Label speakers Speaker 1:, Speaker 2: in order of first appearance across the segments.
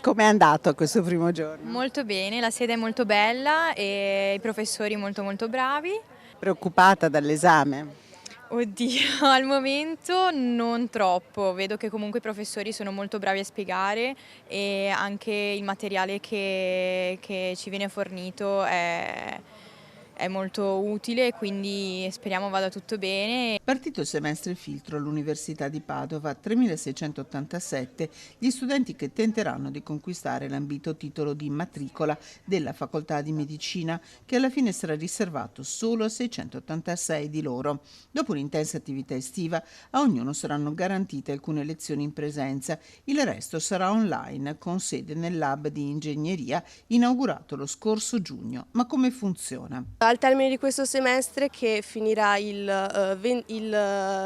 Speaker 1: Com'è andato questo primo giorno?
Speaker 2: Molto bene, la sede è molto bella e i professori molto bravi.
Speaker 1: Preoccupata dall'esame?
Speaker 2: Oddio, al momento non troppo, vedo che comunque i professori sono molto bravi a spiegare e anche il materiale che ci viene fornito è molto utile, quindi speriamo vada tutto bene.
Speaker 1: Partito il semestre filtro all'Università di Padova, 3.687 gli studenti che tenteranno di conquistare l'ambito titolo di matricola della Facoltà di Medicina, che alla fine sarà riservato solo a 686 di loro. Dopo un'intensa attività estiva, a ognuno saranno garantite alcune lezioni in presenza. Il resto sarà online, con sede nel lab di ingegneria inaugurato lo scorso giugno. Ma come funziona?
Speaker 3: Al termine di questo semestre, che finirà il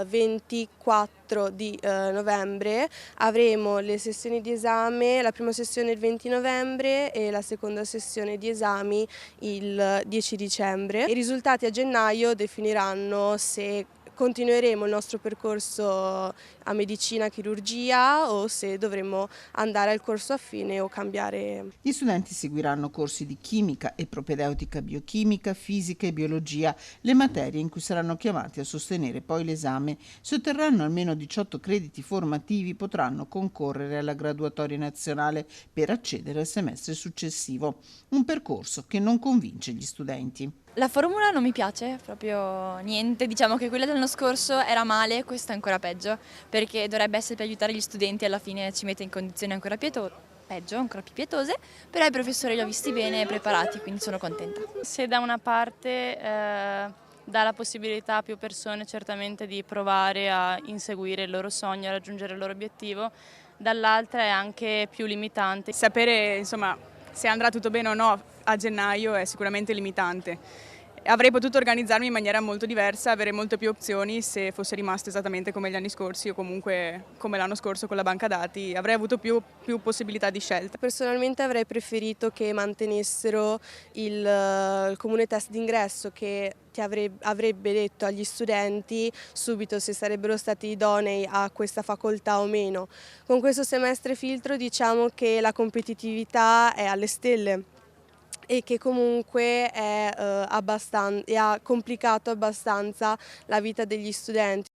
Speaker 3: 24 di novembre, avremo le sessioni di esame, la prima sessione il 20 novembre e la seconda sessione di esami il 10 dicembre. I risultati a gennaio definiranno se continueremo il nostro percorso a medicina chirurgia o se dovremo andare al corso affine o cambiare.
Speaker 1: Gli studenti seguiranno corsi di chimica e propedeutica biochimica, fisica e biologia, le materie in cui saranno chiamati a sostenere poi l'esame. Se otterranno almeno 18 crediti formativi potranno concorrere alla graduatoria nazionale per accedere al semestre successivo. Un percorso che non convince gli studenti.
Speaker 4: La formula non mi piace proprio niente, diciamo che quella dell'anno scorso era male, questa è ancora peggio, perché dovrebbe essere per aiutare gli studenti e alla fine ci mette in condizioni ancora peggio, ancora più pietose, però i professori li ho visti bene e preparati, quindi sono contenta.
Speaker 5: Se da una parte dà la possibilità a più persone certamente di provare a inseguire il loro sogno, a raggiungere il loro obiettivo, dall'altra è anche più limitante.
Speaker 6: Sapere insomma se andrà tutto bene o no a gennaio è sicuramente limitante. Avrei potuto organizzarmi in maniera molto diversa, avere molte più opzioni se fosse rimasto esattamente come gli anni scorsi o comunque come l'anno scorso con la banca dati, avrei avuto più possibilità di scelta.
Speaker 3: Personalmente avrei preferito che mantenessero il comune test d'ingresso, che avrebbe detto agli studenti subito se sarebbero stati idonei a questa facoltà o meno. Con questo semestre filtro diciamo che la competitività è alle stelle e che comunque ha complicato abbastanza la vita degli studenti.